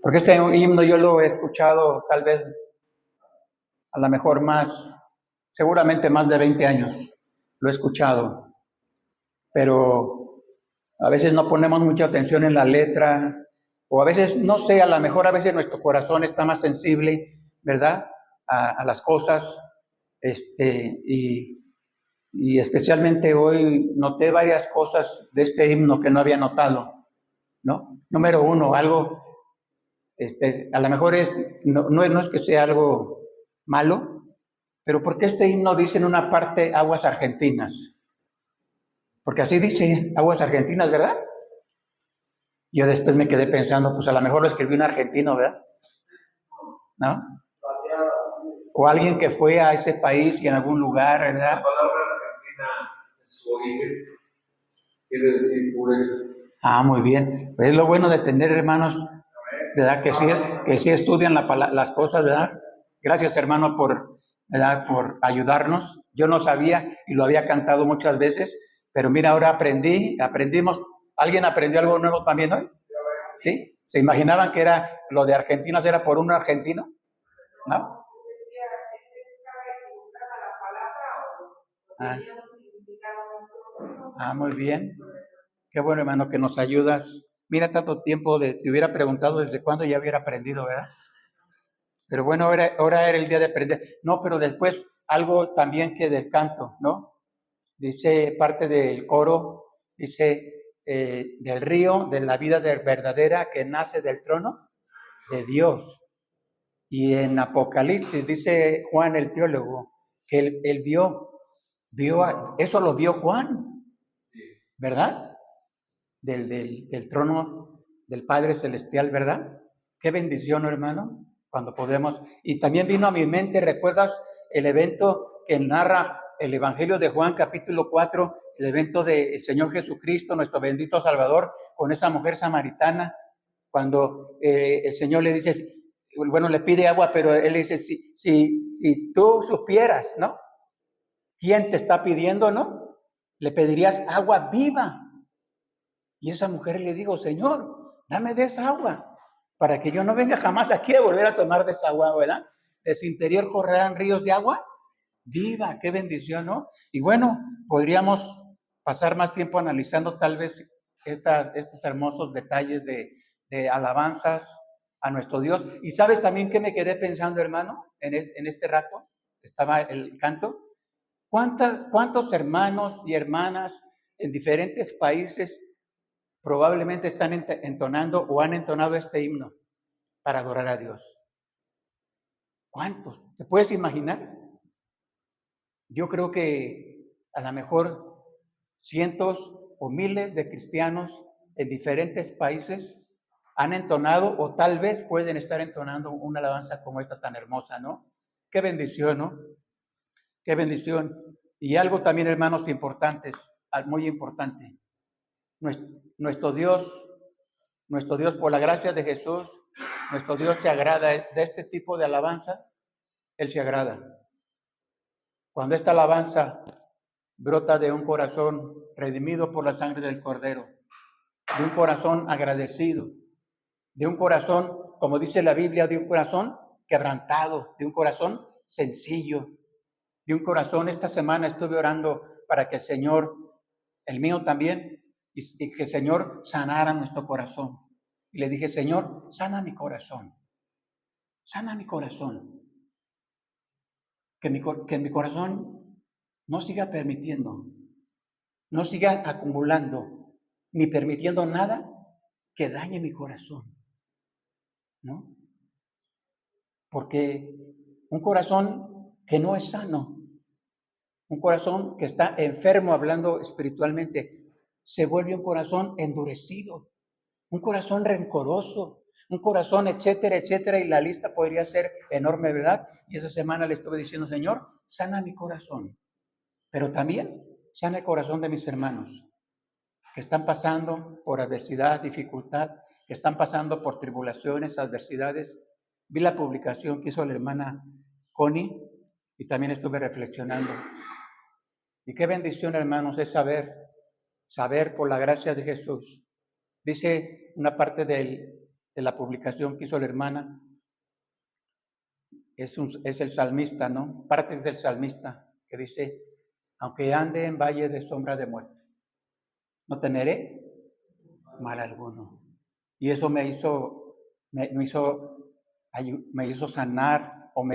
Porque este himno yo lo he escuchado tal vez, a lo mejor seguramente más de 20 años lo he escuchado, pero a veces no ponemos mucha atención en la letra, o a veces, no sé, a lo mejor a veces nuestro corazón está más sensible, ¿verdad? A las cosas, y especialmente hoy noté varias cosas de este himno que no había notado, ¿no? Número uno, algo, a lo mejor no es que sea algo malo, pero ¿por qué este himno dice en una parte aguas argentinas? Porque así dice, aguas argentinas, ¿verdad? Yo después me quedé pensando, pues a lo mejor lo escribió un argentino, ¿verdad? ¿No? O alguien que fue a ese país y en algún lugar, ¿verdad? La palabra argentina en su origen quiere decir pureza. Ah, muy bien. Pues es lo bueno de tener hermanos, ¿verdad? Que sí estudian las cosas, ¿verdad? Gracias, hermano, ¿verdad? Por ayudarnos. Yo no sabía y lo había cantado muchas veces, pero mira, ahora aprendimos. ¿Alguien aprendió algo nuevo también hoy? ¿Sí? ¿Se imaginaban que lo de argentinos era por un argentino? ¿No? Muy bien. Qué bueno, hermano, que nos ayudas. Mira, tanto tiempo te hubiera preguntado desde cuándo ya hubiera aprendido, ¿verdad? Pero bueno, ahora era el día de aprender. No, pero después algo también que del canto, ¿no? Dice parte del coro, dice, del río de la vida verdadera que nace del trono de Dios. Y en Apocalipsis dice Juan el teólogo que él eso lo vio Juan, ¿verdad? Del trono del Padre Celestial, ¿verdad? Qué bendición, hermano, cuando podemos. Y también vino a mi mente, ¿recuerdas el evento que narra el Evangelio de Juan, capítulo 4, el evento del Señor Jesucristo, nuestro bendito Salvador, con esa mujer samaritana, cuando el Señor le dice, bueno, le pide agua, pero él dice, si tú supieras, ¿no? ¿Quién te está pidiendo, no? Le pedirías agua viva. Y esa mujer le dijo, Señor, dame de esa agua, para que yo no venga jamás aquí a volver a tomar de esa agua, ¿verdad? De su interior correrán ríos de agua viva, qué bendición, ¿no? Y bueno, podríamos pasar más tiempo analizando tal vez estos hermosos detalles de alabanzas a nuestro Dios. Y sabes también que me quedé pensando, hermano, en este rato, estaba el canto. ¿Cuántos hermanos y hermanas en diferentes países probablemente están entonando o han entonado este himno para adorar a Dios? ¿Cuántos? ¿Te puedes imaginar? Yo creo que a lo mejor cientos o miles de cristianos en diferentes países han entonado o tal vez pueden estar entonando una alabanza como esta tan hermosa, ¿no? Qué bendición, ¿no? Qué bendición. Y algo también, hermanos, importantes, muy importante. Nuestro Dios, por la gracia de Jesús, nuestro Dios se agrada de este tipo de alabanza. Él se agrada. Cuando esta alabanza brota de un corazón redimido por la sangre del Cordero, de un corazón agradecido, de un corazón, como dice la Biblia, de un corazón quebrantado, de un corazón sencillo, de un corazón. Esta semana estuve orando para que el Señor, el mío también, y que el Señor sanara nuestro corazón. Y le dije, Señor, sana mi corazón, sana mi corazón. Que mi corazón no siga permitiendo, no siga acumulando, ni permitiendo nada que dañe mi corazón, ¿no? Porque un corazón que no es sano, un corazón que está enfermo hablando espiritualmente, se vuelve un corazón endurecido, un corazón rencoroso, un corazón, etcétera, etcétera, y la lista podría ser enorme, ¿verdad? Y esa semana le estuve diciendo, Señor, sana mi corazón, pero también sana el corazón de mis hermanos que están pasando por adversidad, dificultad, que están pasando por tribulaciones, adversidades. Vi la publicación que hizo la hermana Connie y también estuve reflexionando. Y qué bendición, hermanos, es saber por la gracia de Jesús. Dice una parte del de la publicación que hizo la hermana, es el salmista, ¿no? Partes del salmista que dice, aunque ande en valle de sombra de muerte, no temeré mal alguno. Y eso me hizo sanar, o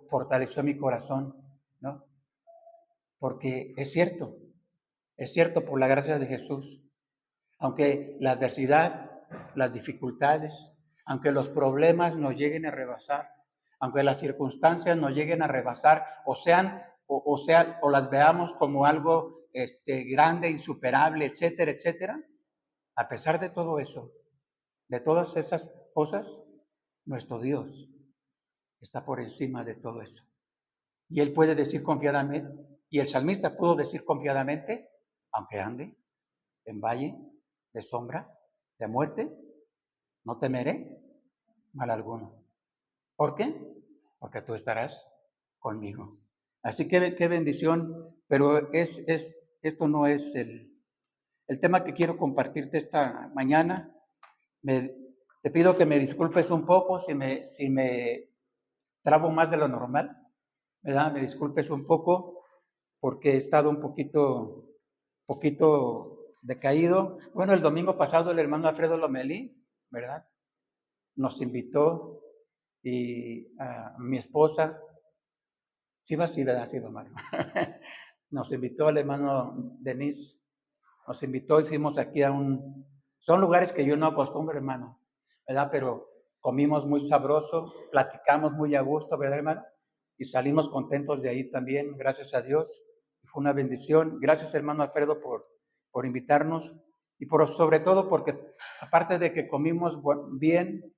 fortaleció mi corazón, ¿no? Porque es cierto por la gracia de Jesús, aunque la adversidad, las dificultades, aunque los problemas nos lleguen a rebasar, aunque las circunstancias nos lleguen a rebasar, o las veamos como algo grande, insuperable, etcétera, etcétera, a pesar de todo eso, de todas esas cosas, nuestro Dios está por encima de todo eso. Y Él puede decir confiadamente, y el salmista pudo decir confiadamente, aunque ande en valle de sombra, de muerte, no temeré mal alguno. ¿Por qué? Porque tú estarás conmigo. Así que qué bendición, pero esto no es el tema que quiero compartirte esta mañana. Te pido que me disculpes un poco si me trabo más de lo normal, ¿verdad? Me disculpes un poco porque he estado un poquito decaído. Bueno, el domingo pasado el hermano Alfredo Lomelí, ¿verdad? Nos invitó y a mi esposa, sí va así, ¿verdad? Sí, don Mario. Nos invitó el hermano Denis, nos invitó y fuimos aquí son lugares que yo no acostumbro, hermano, ¿verdad? Pero comimos muy sabroso, platicamos muy a gusto, ¿verdad, hermano? Y salimos contentos de ahí también, gracias a Dios. Fue una bendición. Gracias, hermano Alfredo, por invitarnos y sobre todo porque, aparte de que comimos bien,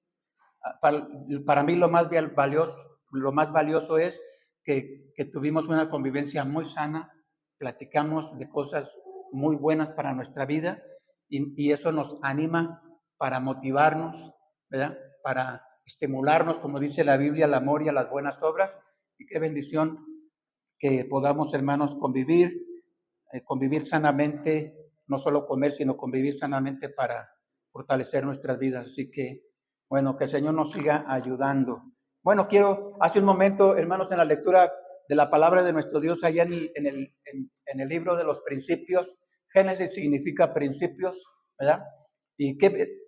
para mí lo más valioso es que tuvimos una convivencia muy sana, platicamos de cosas muy buenas para nuestra vida y eso nos anima para motivarnos, ¿verdad? Para estimularnos, como dice la Biblia, al amor y a las buenas obras. Y qué bendición que podamos, hermanos, convivir sanamente, no solo comer, sino convivir sanamente para fortalecer nuestras vidas. Así que, bueno, que el Señor nos siga ayudando. Bueno, hace un momento, hermanos, en la lectura de la palabra de nuestro Dios, allá en el libro de los principios, Génesis significa principios, ¿verdad? Y que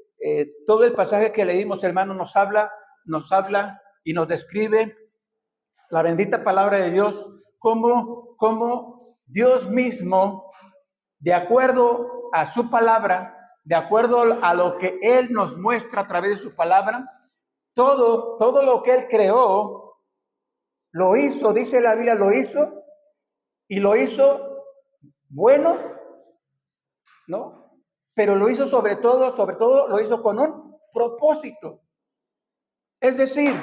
todo el pasaje que leímos, hermanos, nos habla y nos describe la bendita palabra de Dios, como Dios mismo, de acuerdo a su palabra, de acuerdo a lo que Él nos muestra a través de su palabra, todo lo que Él creó, lo hizo, dice la Biblia, lo hizo, y lo hizo bueno, ¿no? Pero lo hizo sobre todo lo hizo con un propósito. Es decir,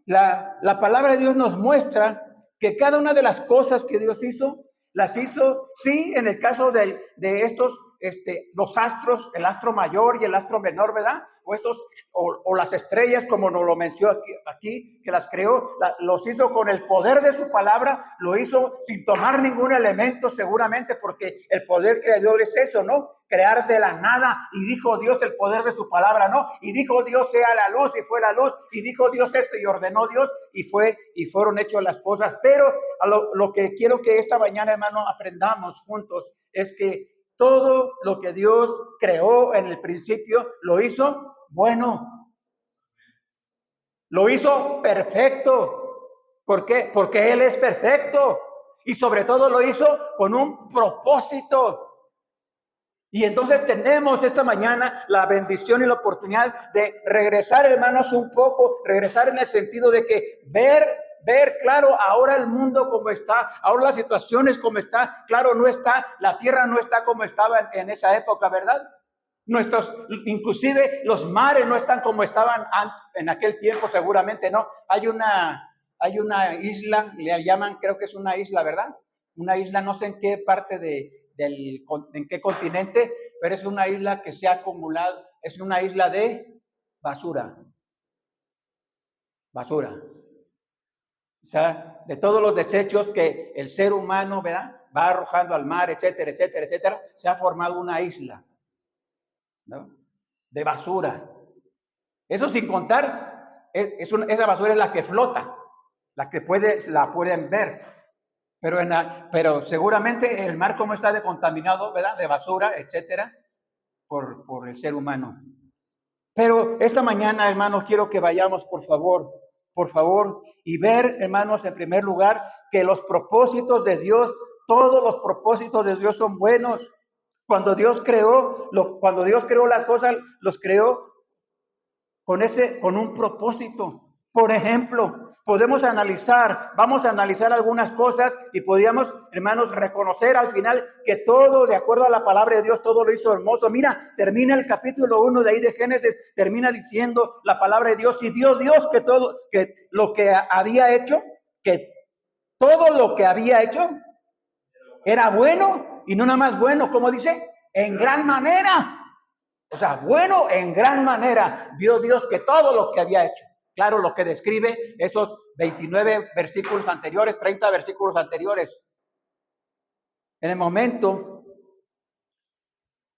la palabra de Dios nos muestra que cada una de las cosas que Dios hizo, las hizo, sí, en el caso de estos, los astros, el astro mayor y el astro menor, ¿verdad? O las estrellas, como nos lo mencionó aquí, que las creó, los hizo con el poder de su palabra, lo hizo sin tomar ningún elemento, seguramente, porque el poder creador es eso, ¿no? Crear de la nada, y dijo Dios el poder de su palabra, ¿no? Y dijo Dios sea la luz, y fue la luz, y dijo Dios esto, y ordenó Dios, y fueron hechas las cosas. Pero lo que quiero que esta mañana, hermano, aprendamos juntos, es que todo lo que Dios creó en el principio, lo hizo bueno. Lo hizo perfecto. ¿Por qué? Porque Él es perfecto. Y sobre todo lo hizo con un propósito. Y entonces tenemos esta mañana la bendición y la oportunidad de regresar, hermanos, un poco, regresar en el sentido de que ver claro, ahora el mundo como está, ahora las situaciones como está, claro, la tierra no está como estaba en esa época, ¿verdad? Inclusive los mares no están como estaban en aquel tiempo, seguramente, ¿no? Hay una isla, le llaman, creo que es una isla, ¿verdad? Una isla, no sé en qué parte en qué continente, pero es una isla que se ha acumulado, es una isla de basura. O sea, de todos los desechos que el ser humano, ¿verdad?, va arrojando al mar, etcétera, etcétera, etcétera, se ha formado una isla, ¿no?, de basura. Eso sin contar, esa basura es la que flota, la pueden ver. Pero seguramente el mar como está contaminado, ¿verdad? De basura, etcétera, por el ser humano. Pero esta mañana, hermanos, quiero que vayamos, por favor, y ver, hermanos, en primer lugar, que los propósitos de Dios, todos los propósitos de Dios son buenos. Cuando Dios creó las cosas, los creó con un propósito. Por ejemplo, vamos a analizar algunas cosas y podríamos, hermanos, reconocer al final que todo, de acuerdo a la palabra de Dios, todo lo hizo hermoso. Mira, termina el capítulo 1 de ahí de Génesis, termina diciendo la palabra de Dios, y vio Dios que todo lo que había hecho era bueno, y no nada más bueno, como dice, en gran manera. O sea, bueno, en gran manera vio Dios que todo lo que había hecho. Claro, lo que describe esos 29 versículos anteriores, 30 versículos anteriores. En el momento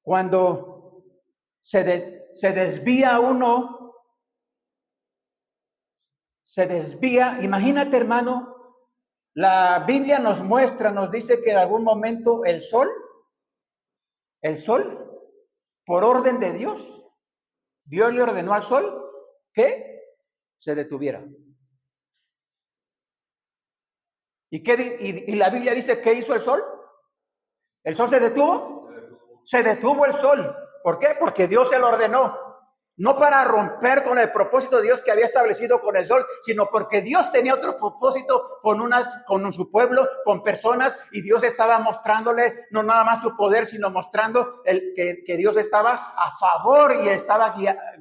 cuando se desvía uno, imagínate, hermano, la Biblia nos dice que en algún momento el sol, por orden de Dios le ordenó al sol que se detuviera. ¿Y la Biblia dice qué hizo el sol? ¿El sol se detuvo? Se detuvo el sol. ¿Por qué? Porque Dios se lo ordenó. No para romper con el propósito de Dios que había establecido con el sol, sino porque Dios tenía otro propósito con su pueblo, con personas, y Dios estaba mostrándole no nada más su poder, sino mostrando que Dios estaba a favor y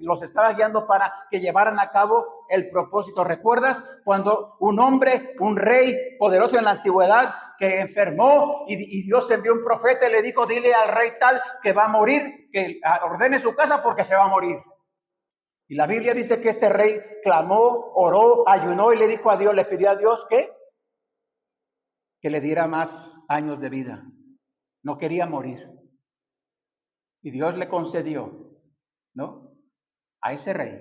los estaba guiando para que llevaran a cabo el propósito. ¿Recuerdas cuando un rey poderoso en la antigüedad, que enfermó y Dios envió un profeta y le dijo, dile al rey tal que va a morir, que ordene su casa porque se va a morir? Y la Biblia dice que este rey clamó, oró, ayunó y le dijo a Dios, le pidió a Dios que le diera más años de vida. No quería morir. Y Dios le concedió, ¿no?, a ese rey,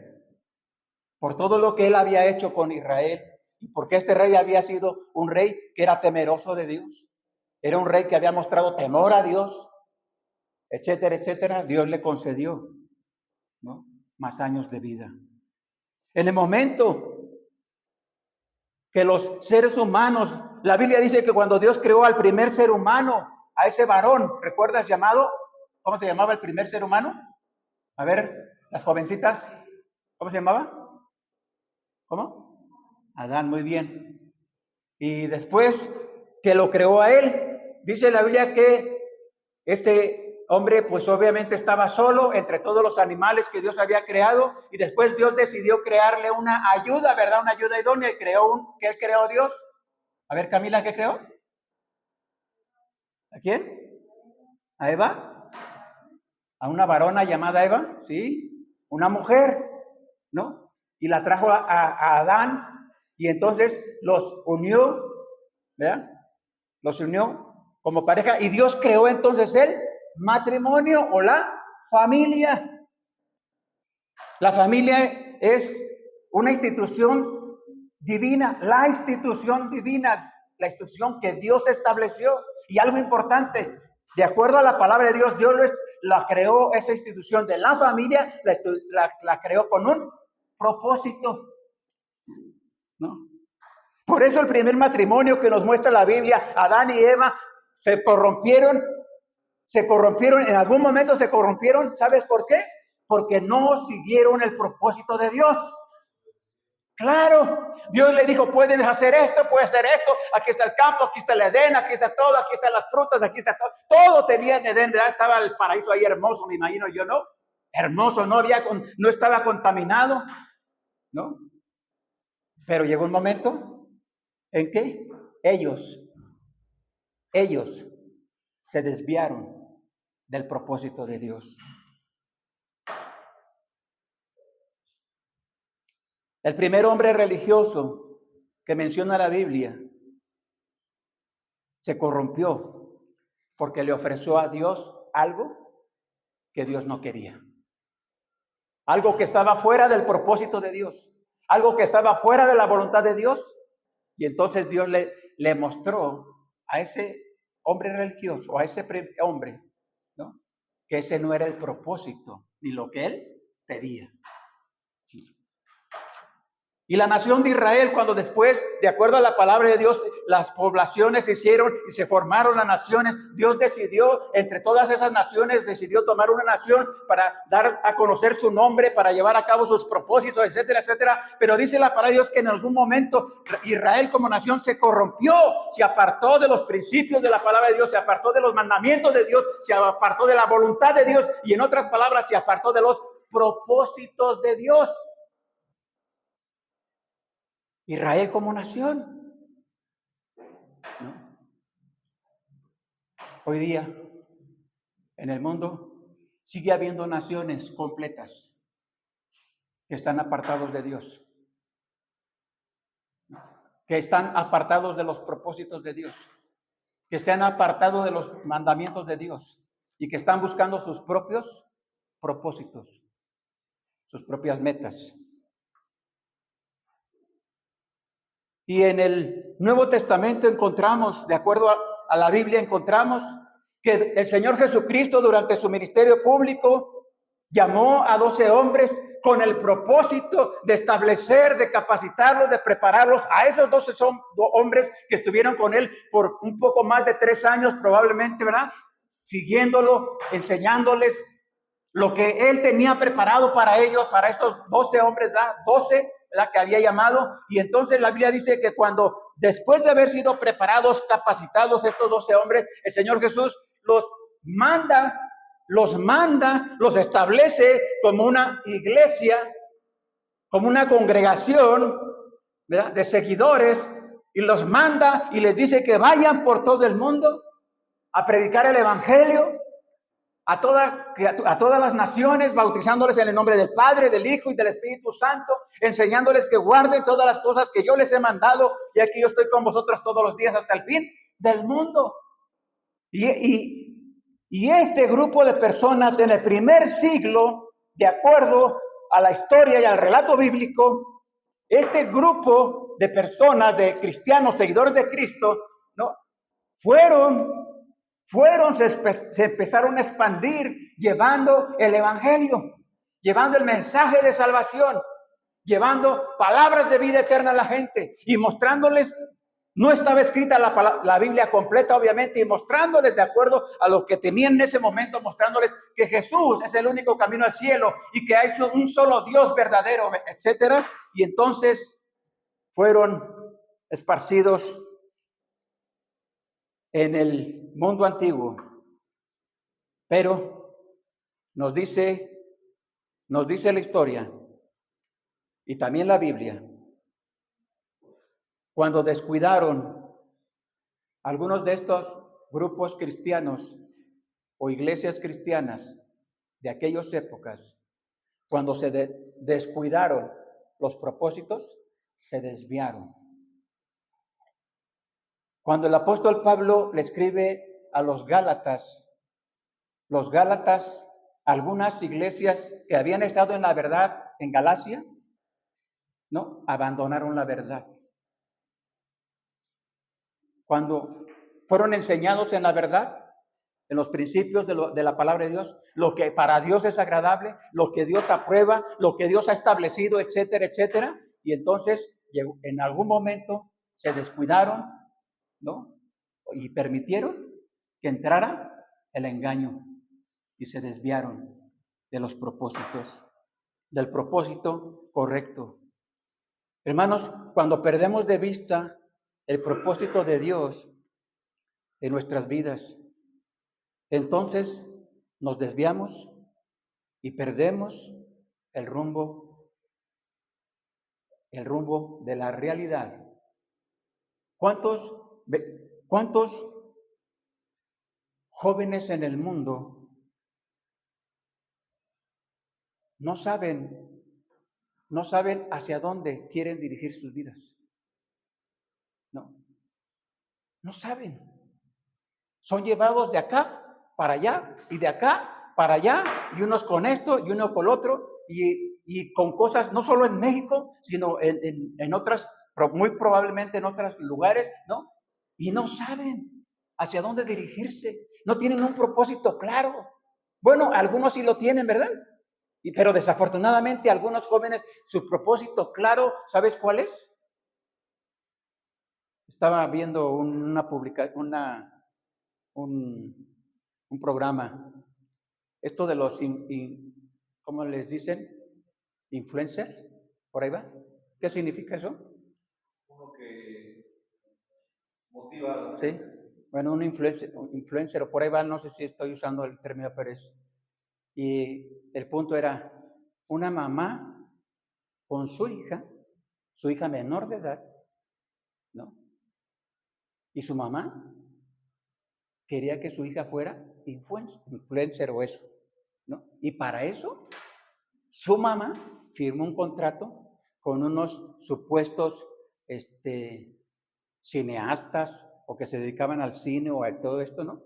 por todo lo que él había hecho con Israel, y porque este rey había sido un rey que era temeroso de Dios, era un rey que había mostrado temor a Dios, etcétera, etcétera. Dios le concedió, ¿no?, más años de vida. En el momento que los seres humanos, la Biblia dice que cuando Dios creó al primer ser humano, a ese varón, ¿recuerdas cómo se llamaba el primer ser humano? A ver, las jovencitas, ¿cómo se llamaba? ¿Cómo? Adán, muy bien. Y después que lo creó a él, dice la Biblia que este hombre pues obviamente estaba solo entre todos los animales que Dios había creado, y después Dios decidió crearle una ayuda, ¿verdad? Una ayuda idónea, y ¿qué creó Dios? A ver, Camila, ¿qué creó? ¿A quién? ¿A Eva? ¿A una varona llamada Eva? Sí, una mujer, ¿no? Y la trajo a Adán, y entonces los unió, ¿verdad? Los unió como pareja, y Dios creó entonces el matrimonio o la familia. La familia es una institución divina, la institución divina, la institución que Dios estableció. Y algo importante, de acuerdo a la palabra de Dios, Dios la creó, esa institución de la familia, la creó con un propósito, ¿no? Por eso el primer matrimonio que nos muestra la Biblia, Adán y Eva, se corrompieron, en algún momento se corrompieron. ¿Sabes por qué? Porque no siguieron el propósito de Dios. Claro, Dios le dijo, puedes hacer esto, aquí está el campo, aquí está el Edén, aquí está todo, aquí están las frutas, aquí está todo. Todo tenía en Edén, ¿verdad? Estaba el paraíso ahí hermoso, me imagino yo, ¿no? Hermoso, no estaba contaminado, ¿no? Pero llegó un momento en que ellos se desviaron del propósito de Dios. El primer hombre religioso que menciona la Biblia se corrompió porque le ofreció a Dios algo que Dios no quería. algo que estaba fuera del propósito de Dios, algo que estaba fuera de la voluntad de Dios. Y entonces Dios le mostró a ese hombre religioso, a ese hombre, ¿no?, que ese no era el propósito ni lo que él pedía. Y la nación de Israel, cuando después, de acuerdo a la palabra de Dios, las poblaciones se hicieron y se formaron las naciones, Dios decidió, entre todas esas naciones, decidió tomar una nación para dar a conocer su nombre, para llevar a cabo sus propósitos, etcétera, etcétera. Pero dice la palabra de Dios que en algún momento Israel como nación se corrompió, se apartó de los principios de la palabra de Dios, se apartó de los mandamientos de Dios, se apartó de la voluntad de Dios y, en otras palabras, se apartó de los propósitos de Dios. Israel como nación, ¿no? Hoy día, en el mundo, sigue habiendo naciones completas que están apartados de Dios, que están apartados de los propósitos de Dios, que están apartados de los mandamientos de Dios y que están buscando sus propios propósitos, sus propias metas. Y en el Nuevo Testamento encontramos, de acuerdo a la Biblia, encontramos que el Señor Jesucristo durante su ministerio público llamó a 12 hombres con el propósito de establecer, de capacitarlos, de prepararlos a esos 12 hombres que estuvieron con él por un poco más de 3 años probablemente, ¿verdad? Siguiéndolo, enseñándoles lo que él tenía preparado para ellos, para estos 12 hombres, ¿verdad? 12, ¿verdad?, que había llamado. Y entonces la Biblia dice que cuando, después de haber sido preparados, capacitados estos 12 hombres, el Señor Jesús los manda, los establece como una iglesia, como una congregación, ¿verdad?, de seguidores, y los manda y les dice que vayan por todo el mundo a predicar el evangelio a todas las naciones, bautizándoles en el nombre del Padre, del Hijo y del Espíritu Santo, enseñándoles que guarden todas las cosas que yo les he mandado, y aquí yo estoy con vosotros todos los días hasta el fin del mundo. Y este grupo de personas en el primer siglo, de acuerdo a la historia y al relato bíblico, este grupo de personas, de cristianos, seguidores de Cristo, ¿no?, se empezaron a expandir llevando el evangelio, llevando el mensaje de salvación, llevando palabras de vida eterna a la gente y mostrándoles. No estaba escrita la Biblia completa, obviamente, y mostrándoles, de acuerdo a lo que tenían en ese momento, mostrándoles que Jesús es el único camino al cielo y que hay un solo Dios verdadero, etcétera. Y entonces fueron esparcidos en el mundo antiguo. Pero nos dice la historia y también la Biblia, cuando descuidaron algunos de estos grupos cristianos o iglesias cristianas de aquellas épocas, cuando se descuidaron los propósitos, se desviaron. Cuando el apóstol Pablo le escribe a los Gálatas, algunas iglesias que habían estado en la verdad en Galacia, ¿no?, abandonaron la verdad. Cuando fueron enseñados en la verdad, en los principios de la palabra de Dios, lo que para Dios es agradable, lo que Dios aprueba, lo que Dios ha establecido, etcétera, etcétera. Y entonces, en algún momento, se descuidaron, ¿no?, y permitieron que entrara el engaño y se desviaron de los propósitos, del propósito correcto. Hermanos, cuando perdemos de vista el propósito de Dios en nuestras vidas, entonces nos desviamos y perdemos el rumbo de la realidad. ¿Cuántos jóvenes en el mundo no saben hacia dónde quieren dirigir sus vidas? No saben. Son llevados de acá para allá y de acá para allá, y unos con esto, y uno con lo otro, y con cosas, no solo en México, sino en otras, muy probablemente en otros lugares, ¿no? Y no saben hacia dónde dirigirse, no tienen un propósito claro. Bueno, algunos sí lo tienen, ¿verdad? Pero desafortunadamente algunos jóvenes, su propósito claro, ¿sabes cuál es? Estaba viendo un programa, esto de los, ¿cómo les dicen? Influencers, por ahí va. ¿Qué significa eso? Uno que motiva a las Sí. gentes. Bueno, un influencer, o por ahí va, no sé si estoy usando el término, pero es. Y el punto era una mamá con su hija menor de edad, ¿no? Y su mamá quería que su hija fuera influencer o eso, ¿no? Y para eso, su mamá firmó un contrato con unos supuestos cineastas o que se dedicaban al cine o a todo esto, ¿no?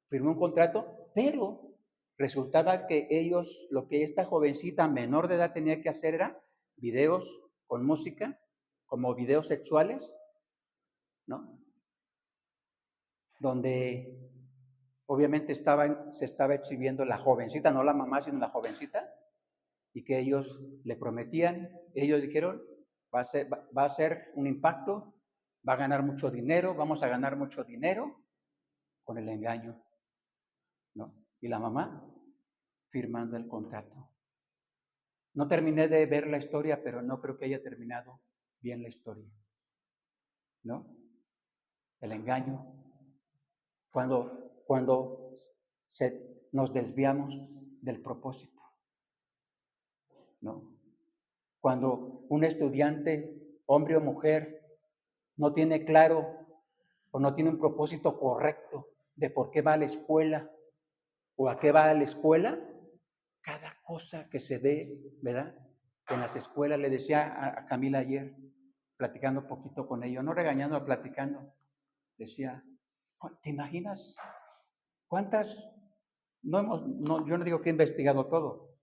Firmó un contrato, pero resultaba que ellos, lo que esta jovencita menor de edad tenía que hacer era videos con música, como videos sexuales, ¿no? Donde obviamente se estaba exhibiendo la jovencita, no la mamá, sino la jovencita, y que ellos le prometían, ellos dijeron, va a ser un impacto, va a ganar mucho dinero, vamos a ganar mucho dinero con el engaño, ¿no? Y la mamá firmando el contrato. No terminé de ver la historia, pero no creo que haya terminado bien la historia, ¿no? El engaño. Cuando nos desviamos del propósito, ¿no? Cuando un estudiante, hombre o mujer, no tiene claro o no tiene un propósito correcto de por qué va a la escuela o a qué va a la escuela, cada cosa que se ve, ¿verdad? En las escuelas, le decía a Camila ayer, platicando un poquito con ella, no regañando, platicando, decía, ¿te imaginas cuántas, yo no digo que he investigado todo,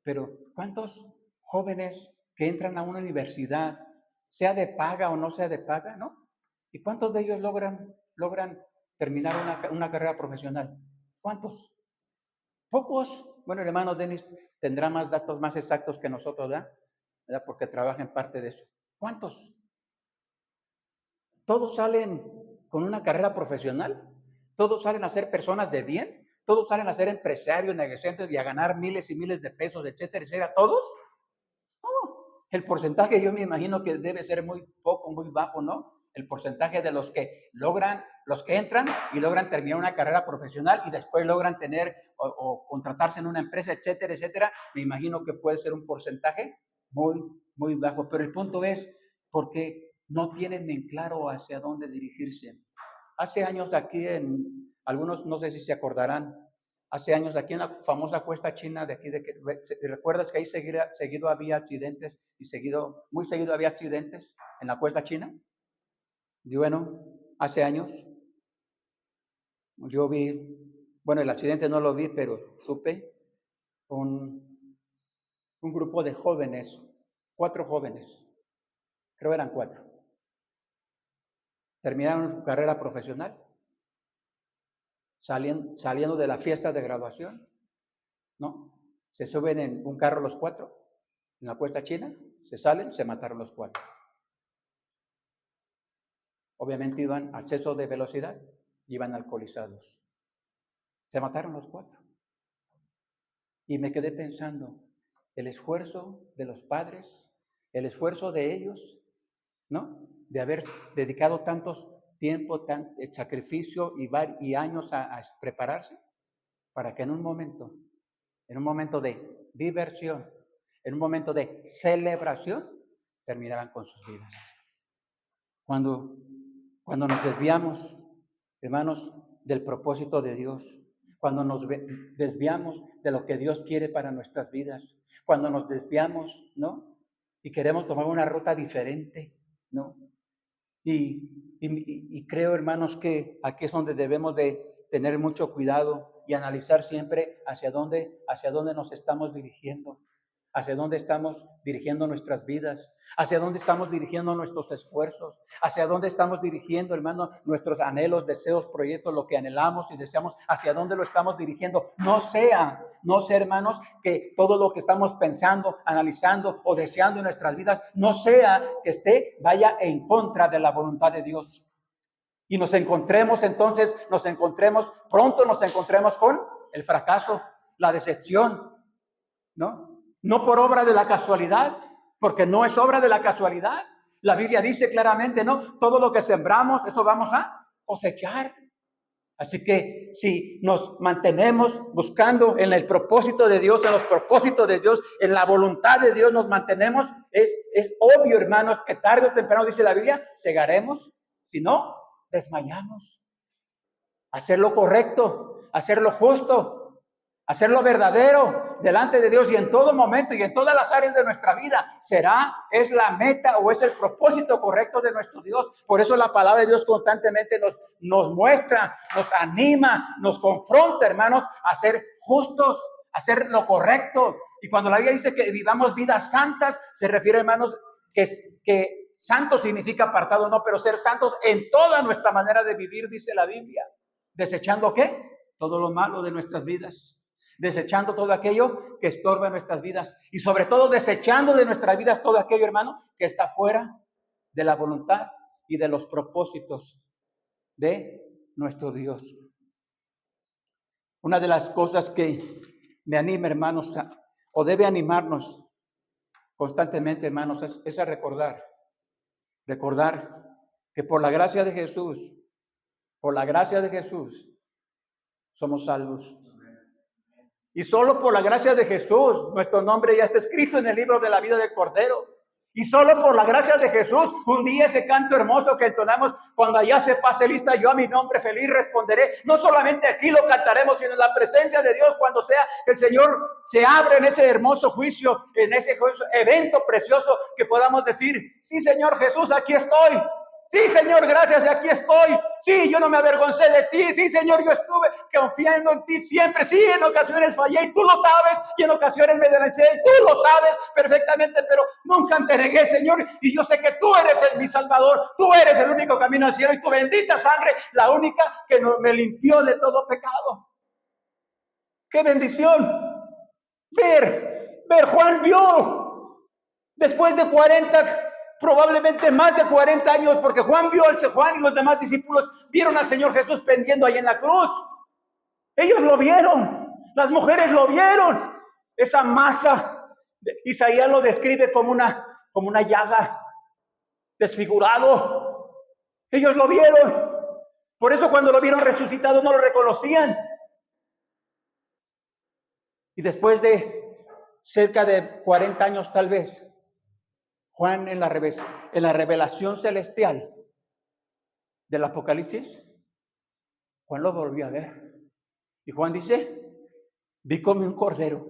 pero cuántos jóvenes que entran a una universidad, sea de paga o no sea de paga, ¿no? ¿Y cuántos de ellos logran terminar una carrera profesional? ¿Cuántos? Pocos. Bueno, el hermano Denis tendrá más datos más exactos que nosotros, ¿verdad? Porque trabaja en parte de eso. ¿Cuántos? ¿Todos salen con una carrera profesional? ¿Todos salen a ser personas de bien? ¿Todos salen a ser empresarios, negociantes y a ganar miles y miles de pesos, etcétera, etcétera? ¿Todos? No. El porcentaje yo me imagino que debe ser muy poco, muy bajo, ¿no? El porcentaje de los que entran y logran terminar una carrera profesional y después logran tener o contratarse en una empresa, etcétera, etcétera, me imagino que puede ser un porcentaje muy, muy bajo. Pero el punto es porque no tienen en claro hacia dónde dirigirse. Hace años aquí, algunos no sé si se acordarán, hace años aquí en la famosa Cuesta China de aquí, ¿recuerdas que ahí seguido había accidentes muy seguido había accidentes en la Cuesta China? Y bueno, hace años yo vi, bueno, el accidente no lo vi, pero supe un grupo de jóvenes, 4 jóvenes, creo eran 4, terminaron su carrera profesional, saliendo de la fiesta de graduación, ¿no? Se suben en un carro los 4, en la Cuesta China, se salen, se mataron los 4. Obviamente iban a exceso de velocidad, iban alcoholizados. Se mataron los 4. Y me quedé pensando, el esfuerzo de los padres, el esfuerzo de ellos, ¿no? De haber dedicado tantos tiempo, sacrificio y años a prepararse para que en un momento de diversión, en un momento de celebración, terminaran con sus vidas. Cuando nos desviamos, hermanos, del propósito de Dios, cuando nos desviamos de lo que Dios quiere para nuestras vidas, cuando nos desviamos, ¿no? Y queremos tomar una ruta diferente, ¿no? Y creo, hermanos, que aquí es donde debemos de tener mucho cuidado, y analizar siempre hacia dónde nos estamos dirigiendo, hacia dónde estamos dirigiendo nuestras vidas, hacia dónde estamos dirigiendo nuestros esfuerzos, hacia dónde estamos dirigiendo, hermano, nuestros anhelos, deseos, proyectos, lo que anhelamos y deseamos, hacia dónde lo estamos dirigiendo. No sea, hermanos, que todo lo que estamos pensando, analizando o deseando en nuestras vidas, no sea que vaya en contra de la voluntad de Dios. Y pronto nos encontremos con el fracaso, la decepción, ¿no? No por obra de la casualidad, porque no es obra de la casualidad. La Biblia dice claramente, ¿no? Todo lo que sembramos, eso vamos a cosechar. Así que si nos mantenemos buscando en el propósito de Dios, en los propósitos de Dios, en la voluntad de Dios nos mantenemos, es obvio, hermanos, que tarde o temprano, dice la Biblia, cegaremos, si no, desmayamos. Hacer lo correcto, hacer lo justo, hacer lo verdadero delante de Dios y en todo momento y en todas las áreas de nuestra vida es la meta o es el propósito correcto de nuestro Dios. Por eso la palabra de Dios constantemente nos muestra, nos anima, nos confronta, hermanos, a ser justos, a hacer lo correcto. Y cuando la Biblia dice que vivamos vidas santas, se refiere, hermanos, que santo significa apartado, no, pero ser santos en toda nuestra manera de vivir, dice la Biblia. ¿Desechando qué? Todo lo malo de nuestras vidas. Desechando todo aquello que estorba en nuestras vidas. Y sobre todo desechando de nuestras vidas todo aquello, hermano, que está fuera de la voluntad y de los propósitos de nuestro Dios. Una de las cosas que me anima, hermanos, o debe animarnos constantemente, hermanos, es a recordar que por la gracia de Jesús, somos salvos. Y solo por la gracia de Jesús, nuestro nombre ya está escrito en el libro de la vida del Cordero. Y solo por la gracia de Jesús, un día ese canto hermoso que entonamos, cuando allá se pase lista, yo a mi nombre feliz responderé. No solamente aquí lo cantaremos, sino en la presencia de Dios, cuando sea el Señor se abre en ese hermoso juicio, en ese evento precioso, que podamos decir, sí, Señor Jesús, aquí estoy. Sí, Señor, gracias, aquí estoy. Sí, yo no me avergoncé de ti. Sí, Señor, yo estuve confiando en ti siempre. Sí, en ocasiones fallé y tú lo sabes. Y en ocasiones me desvanecí y tú lo sabes perfectamente. Pero nunca te negué, Señor. Y yo sé que tú eres mi Salvador. Tú eres el único camino al cielo. Y tu bendita sangre, la única que me limpió de todo pecado. ¡Qué bendición! Ver, Juan vio después de 40... probablemente más de 40 años, porque Juan y los demás discípulos vieron al Señor Jesús pendiendo ahí en la cruz. Ellos lo vieron, las mujeres lo vieron. Esa masa, Isaías lo describe como una llaga, desfigurado. Ellos lo vieron. Por eso cuando lo vieron resucitado no lo reconocían. Y después de cerca de 40 años tal vez, Juan en la revelación celestial del Apocalipsis, Juan lo volvió a ver. Y Juan dice, vi como un cordero.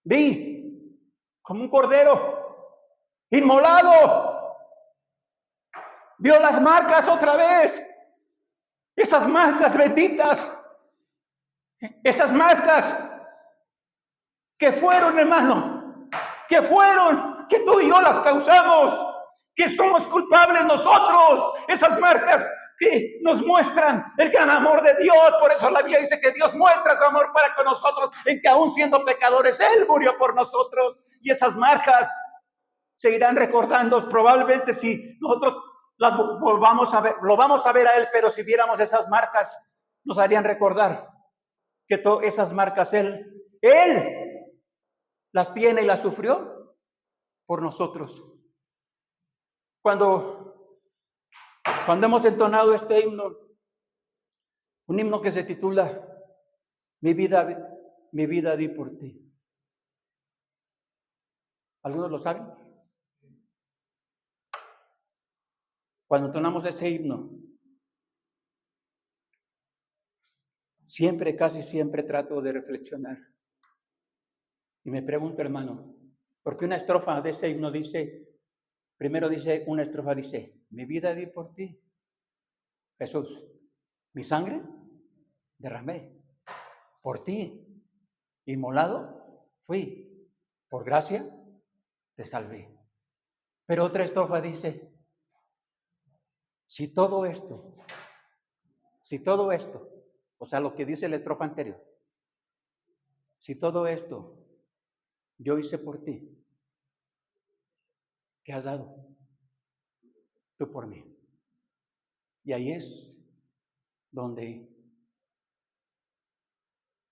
Vi como un cordero inmolado. Vio las marcas otra vez. Esas marcas benditas. Esas marcas que fueron, hermano. Que tú y yo las causamos, que somos culpables nosotros, esas marcas que nos muestran el gran amor de Dios. Por eso la Biblia dice que Dios muestra su amor para con nosotros, en que aún siendo pecadores, Él murió por nosotros. Y esas marcas se irán recordando probablemente si nosotros las volvamos a ver, lo vamos a ver a Él, pero si viéramos esas marcas, nos harían recordar que todas esas marcas Él las tiene y las sufrió por nosotros. Cuando hemos entonado este himno, un himno que se titula Mi vida di por ti. ¿Algunos lo saben? Cuando entonamos ese himno, casi siempre trato de reflexionar. Y me pregunto, hermano, ¿por qué una estrofa de ese himno una estrofa dice, mi vida di por ti, Jesús, mi sangre derramé. Por ti, inmolado fui. Por gracia te salvé. Pero otra estrofa dice, si todo esto, o sea, lo que dice la estrofa anterior, si todo esto yo hice por ti, ¿qué has dado tú por mí? Y ahí es donde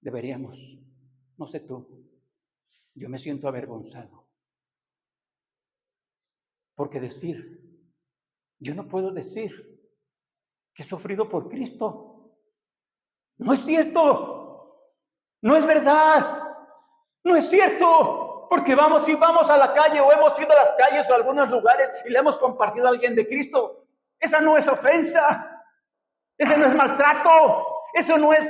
deberíamos, no sé tú, yo me siento avergonzado. Porque yo no puedo decir que he sufrido por Cristo. No es cierto. No es verdad. No es cierto. Porque vamos a la calle o hemos ido a las calles o a algunos lugares y le hemos compartido a alguien de Cristo. Esa no es ofensa. Ese no es maltrato. Eso no es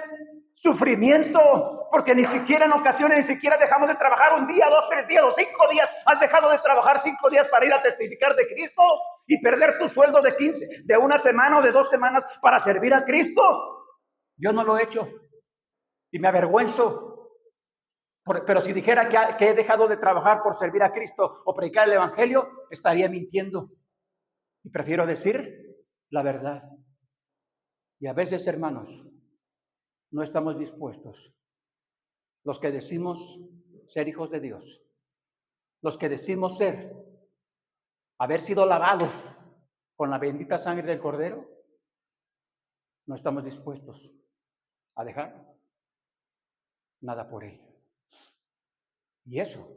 sufrimiento. Porque ni siquiera en ocasiones, ni siquiera dejamos de trabajar un día, 2, 3 días o 5 días. Has dejado de trabajar 5 días para ir a testificar de Cristo y perder tu sueldo de 15, de una semana o de 2 semanas para servir a Cristo. Yo no lo he hecho y me avergüenzo. Pero si dijera que he dejado de trabajar por servir a Cristo o predicar el Evangelio, estaría mintiendo. Y prefiero decir la verdad. Y a veces, hermanos, no estamos dispuestos. Los que decimos ser hijos de Dios, los que decimos haber sido lavados con la bendita sangre del Cordero, no estamos dispuestos a dejar nada por Él. Y eso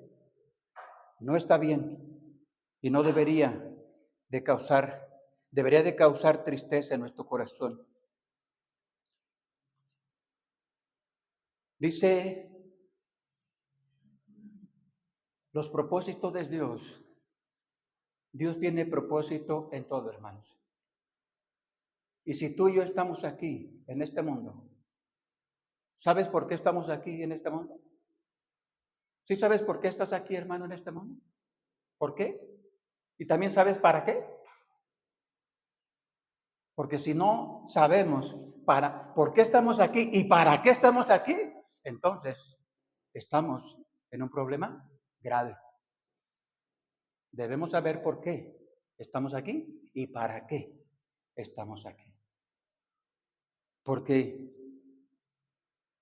no está bien y no debería de causar tristeza en nuestro corazón. Dice, los propósitos de Dios. Dios tiene propósito en todo, hermanos. Y si tú y yo estamos aquí, en este mundo, ¿sabes por qué estamos aquí en este mundo? ¿Sí sabes por qué estás aquí, hermano, en este mundo? ¿Por qué? ¿Y también sabes para qué? Porque si no sabemos por qué estamos aquí y para qué estamos aquí, entonces estamos en un problema grave. Debemos saber por qué estamos aquí y para qué estamos aquí. Porque,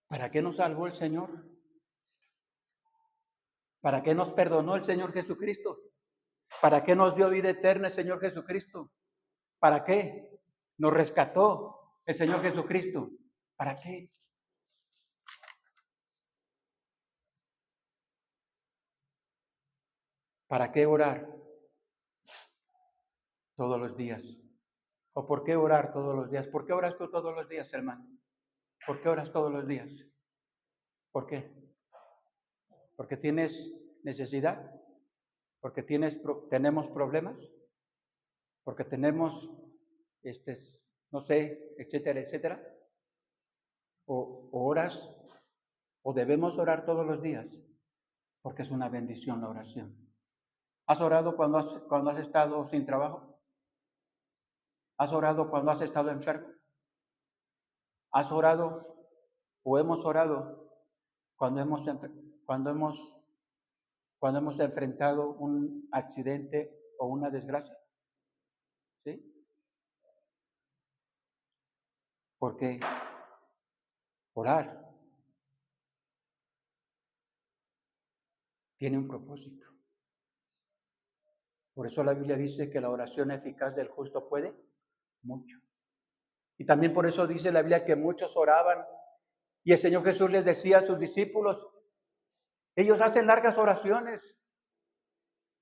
¿para qué nos salvó el Señor? ¿Para qué nos perdonó el Señor Jesucristo? ¿Para qué nos dio vida eterna el Señor Jesucristo? ¿Para qué nos rescató el Señor Jesucristo? ¿Para qué? ¿Para qué orar todos los días? ¿O por qué orar todos los días? ¿Por qué oras tú todos los días, hermano? ¿Por qué oras todos los días? ¿Por qué? ¿Porque tienes necesidad? ¿Porque tenemos problemas? ¿Porque tenemos, no sé, etcétera, etcétera? ¿O oras o debemos orar todos los días? Porque es una bendición la oración. ¿Has orado cuando has estado sin trabajo? ¿Has orado cuando has estado enfermo? ¿Has orado o hemos orado cuando hemos enfrentado un accidente o una desgracia? ¿Sí? Porque orar tiene un propósito. Por eso la Biblia dice que la oración eficaz del justo puede mucho. Y también por eso dice la Biblia que muchos oraban y el Señor Jesús les decía a sus discípulos, ellos hacen largas oraciones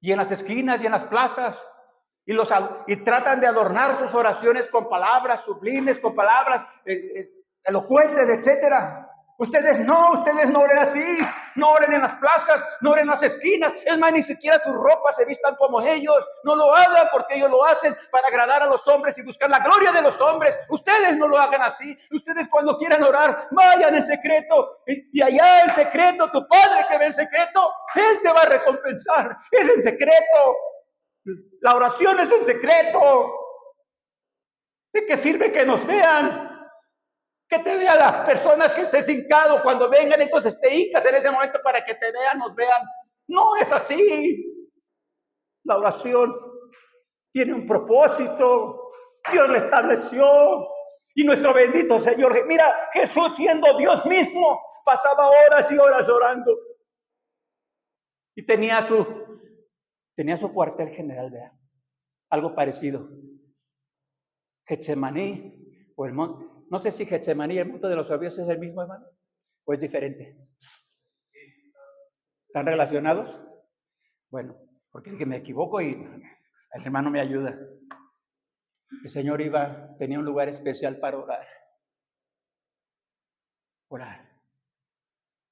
y en las esquinas y en las plazas y tratan de adornar sus oraciones con palabras sublimes, con palabras elocuentes, etcétera. Ustedes no oren así, no oren en las plazas, no oren en las esquinas, es más, ni siquiera sus ropas se vistan como ellos, no lo hagan porque ellos lo hacen para agradar a los hombres y buscar la gloria de los hombres. Ustedes no lo hagan así, ustedes cuando quieran orar, vayan en secreto y allá en secreto, tu Padre que ve en secreto, Él te va a recompensar, es en secreto, la oración es en secreto. ¿De qué sirve que nos vean? Que te vean las personas que estés hincado cuando vengan, entonces te hincas en ese momento para que te vean, nos vean. No es así. La oración tiene un propósito. Dios la estableció. Y nuestro bendito Señor, mira, Jesús siendo Dios mismo, pasaba horas y horas orando. Y tenía su cuartel general, ¿verdad? Algo parecido. Getsemaní, o el monte. No sé si Getsemaní y el monte de los olivos es el mismo, hermano, o es diferente. ¿Están relacionados? Bueno, porque me equivoco y el hermano me ayuda. El Señor tenía un lugar especial para orar. Orar.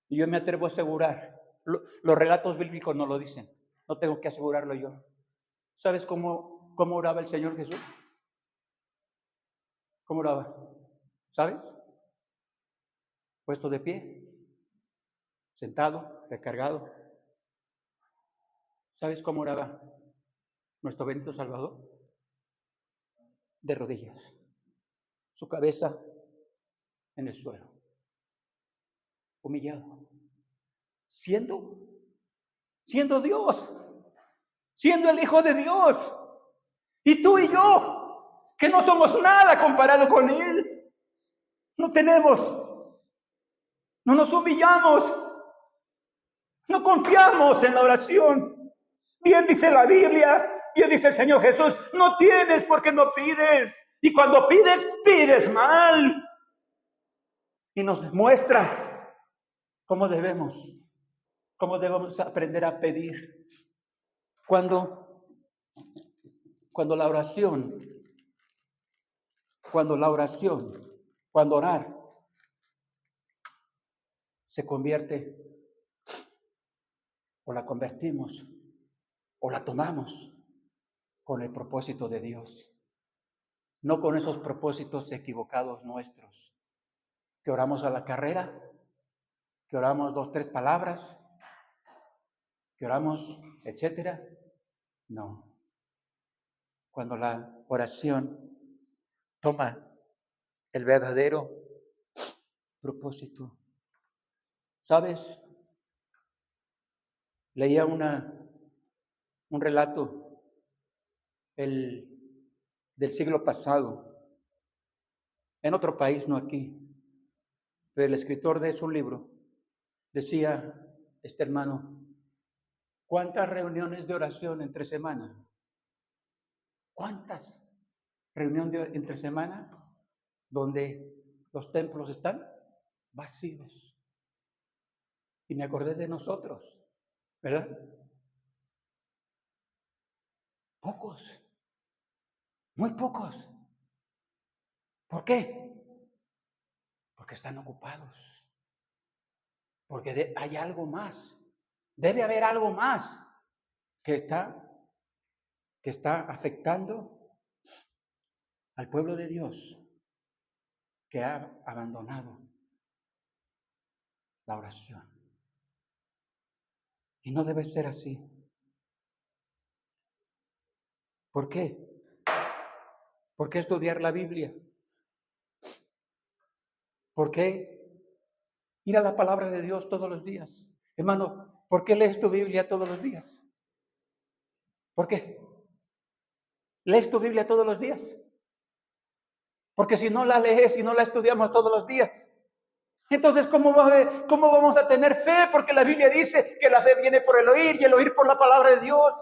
Y yo me atrevo a asegurar, los relatos bíblicos no lo dicen, no tengo que asegurarlo yo. ¿Sabes cómo oraba el Señor Jesús? ¿Cómo oraba? ¿Sabes? Puesto de pie, sentado, recargado. ¿Sabes cómo oraba nuestro bendito Salvador? De rodillas, su cabeza en el suelo, humillado, siendo Dios, siendo el Hijo de Dios. Y tú y yo, que no somos nada comparado con Él, no nos humillamos, no confiamos en la oración. Bien dice la Biblia, bien dice el Señor Jesús, no tienes porque no pides. Y cuando pides, pides mal. Y nos muestra cómo debemos aprender a pedir. Cuando la oración, cuando orar se convierte, o la convertimos, o la tomamos con el propósito de Dios, no con esos propósitos equivocados nuestros, que oramos a la carrera, que oramos 2, 3 palabras, que oramos, etcétera. No. Cuando la oración toma el verdadero propósito. ¿Sabes? Leía un relato del siglo pasado, en otro país, no aquí, pero el escritor de ese libro decía, este hermano, ¿cuántas reuniones de oración entre semana? ¿Cuántas reuniones entre semana donde los templos están vacíos? Y me acordé de nosotros, ¿verdad? Pocos, muy pocos. ¿Por qué? Porque están ocupados. Porque hay algo más. Debe haber algo más que está afectando al pueblo de Dios, que ha abandonado la oración. Y no debe ser así. ¿Por qué? ¿Por qué estudiar la Biblia? ¿Por qué ir a la palabra de Dios todos los días? Hermano, ¿por qué lees tu Biblia todos los días? ¿Por qué? ¿Lees tu Biblia todos los días? Porque si no la lees y no la estudiamos todos los días, entonces ¿cómo vamos a tener fe? Porque la Biblia dice que la fe viene por el oír y el oír por la palabra de Dios.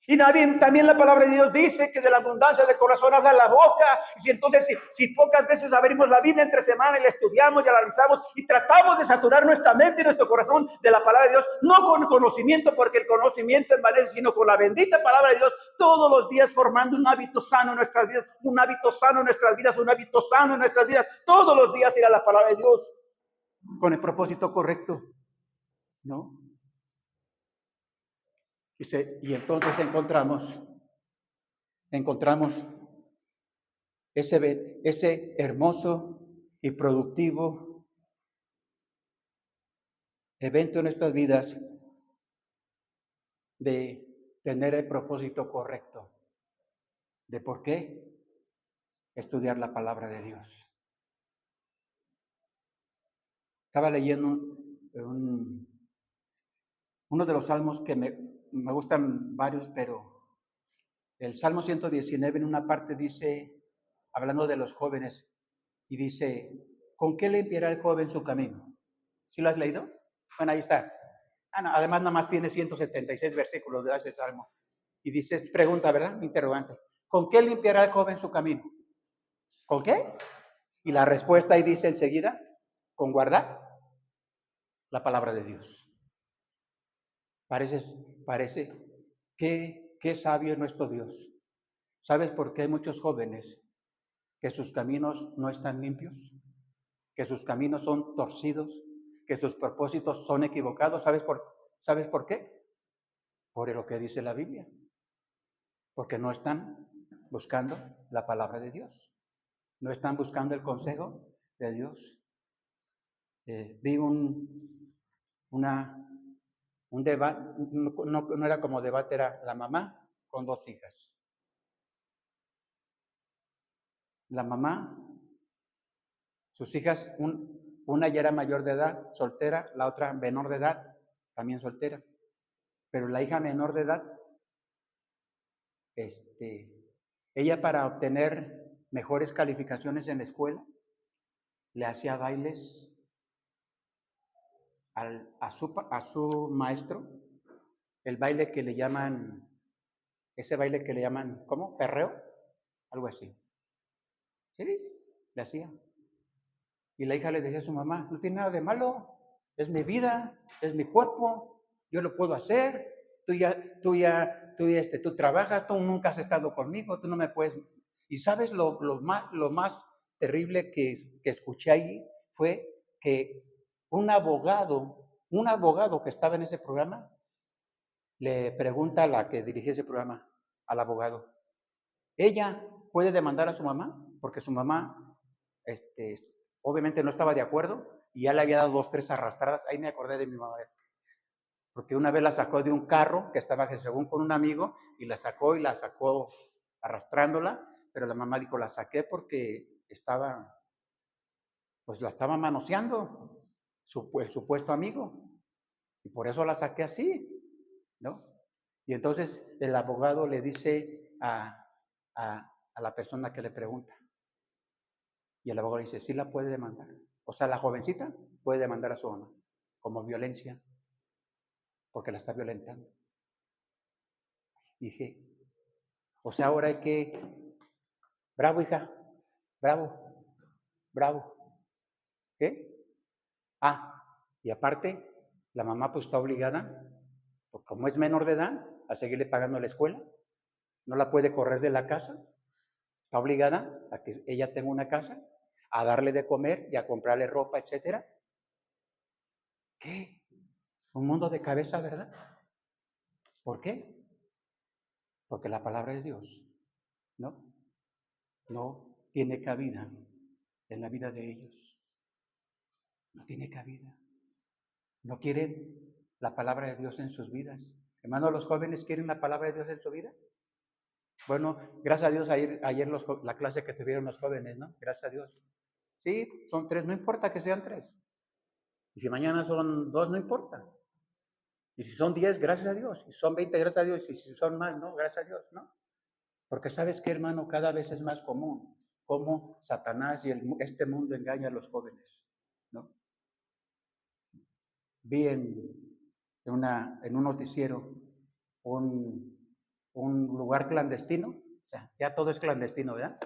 Y también la palabra de Dios dice que de la abundancia del corazón habla la boca. Y entonces, si pocas veces abrimos la Biblia entre semana y la estudiamos y analizamos y tratamos de saturar nuestra mente y nuestro corazón de la palabra de Dios, no con conocimiento, porque el conocimiento envanece, sino con la bendita palabra de Dios, todos los días formando un hábito sano en nuestras vidas, un hábito sano en nuestras vidas, un hábito sano en nuestras vidas, todos los días ir a la palabra de Dios con el propósito correcto, ¿no? Y entonces encontramos ese hermoso y productivo evento en nuestras vidas de tener el propósito correcto de por qué estudiar la palabra de Dios. Estaba leyendo uno de los salmos que me gustan varios, pero el Salmo 119 en una parte dice, hablando de los jóvenes, y dice, ¿con qué limpiará el joven su camino? ¿Sí lo has leído? Bueno, ahí está. No, además, nada más tiene 176 versículos de ese salmo. Y dice, es pregunta, ¿verdad? Interrogante. ¿Con qué limpiará el joven su camino? ¿Con qué? Y la respuesta ahí dice enseguida, con guardar la palabra de Dios. Parece qué sabio es nuestro Dios. ¿Sabes por qué hay muchos jóvenes que sus caminos no están limpios? Que sus caminos son torcidos, que sus propósitos son equivocados. ¿Sabes por qué? Por lo que dice la Biblia. Porque no están buscando la palabra de Dios. No están buscando el consejo de Dios. Vi un debate, no era como debate, era la mamá con dos hijas. La mamá, sus hijas, una ya era mayor de edad, soltera, la otra menor de edad, también soltera. Pero la hija menor de edad, ella para obtener mejores calificaciones en la escuela, le hacía bailes a su maestro, el baile que le llaman, ese baile que le llaman, ¿cómo? ¿Perreo? Algo así. ¿Sí? Le hacía. Y la hija le decía a su mamá, no tiene nada de malo, es mi vida, es mi cuerpo, yo lo puedo hacer, tú trabajas, tú nunca has estado conmigo, tú no me puedes. Y sabes lo más terrible que escuché ahí fue que un abogado que estaba en ese programa, le pregunta a la que dirigía ese programa, al abogado, ¿ella puede demandar a su mamá? Porque su mamá, obviamente no estaba de acuerdo y ya le había dado 2, 3 arrastradas. Ahí me acordé de mi mamá, porque una vez la sacó de un carro que estaba según con un amigo y la sacó arrastrándola, pero la mamá dijo, la saqué porque la estaba manoseando el supuesto amigo y por eso la saqué así, ¿no? Y entonces el abogado le dice a la persona que le pregunta, y el abogado dice, sí la puede demandar. O sea, la jovencita puede demandar a su mamá como violencia, porque la está violentando. Dije, o sea, ahora hay que, bravo hija, bravo, bravo. ¿Qué? Y aparte, la mamá pues está obligada, porque como es menor de edad, a seguirle pagando la escuela. No la puede correr de la casa. Está obligada a que ella tenga una casa, a darle de comer y a comprarle ropa, etcétera. ¿Qué? Un mundo de cabeza, ¿verdad? ¿Por qué? Porque la palabra de Dios, no tiene cabida en la vida de ellos. No tiene cabida. No quieren la palabra de Dios en sus vidas. Hermano, ¿los jóvenes quieren la palabra de Dios en su vida? Bueno, gracias a Dios, ayer la clase que tuvieron los jóvenes, ¿no? Gracias a Dios. Sí, son 3, no importa que sean 3. Y si mañana son 2, no importa. Y si son 10, gracias a Dios. Y si son 20, gracias a Dios. Y si son más, no, gracias a Dios, ¿no? Porque sabes que, hermano, cada vez es más común cómo Satanás y este mundo engaña a los jóvenes, ¿no? Vi en un noticiero un lugar clandestino, o sea, ya todo es clandestino, ¿verdad?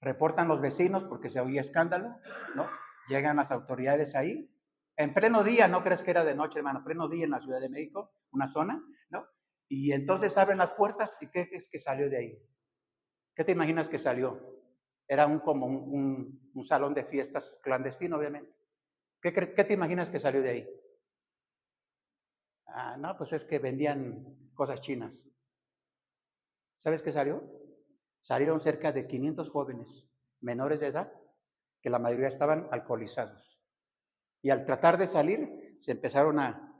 Reportan los vecinos porque se oía escándalo, ¿no? Llegan las autoridades ahí, en pleno día, no crees que era de noche, hermano, pleno día en la Ciudad de México, una zona, ¿no? Y entonces abren las puertas y ¿qué es que salió de ahí? ¿Qué te imaginas que salió? Era como un salón de fiestas clandestino, obviamente. ¿Qué te imaginas que salió de ahí? No, pues es que vendían cosas chinas. ¿Sabes qué salió? Salieron cerca de 500 jóvenes menores de edad, que la mayoría estaban alcoholizados. Y al tratar de salir, se empezaron a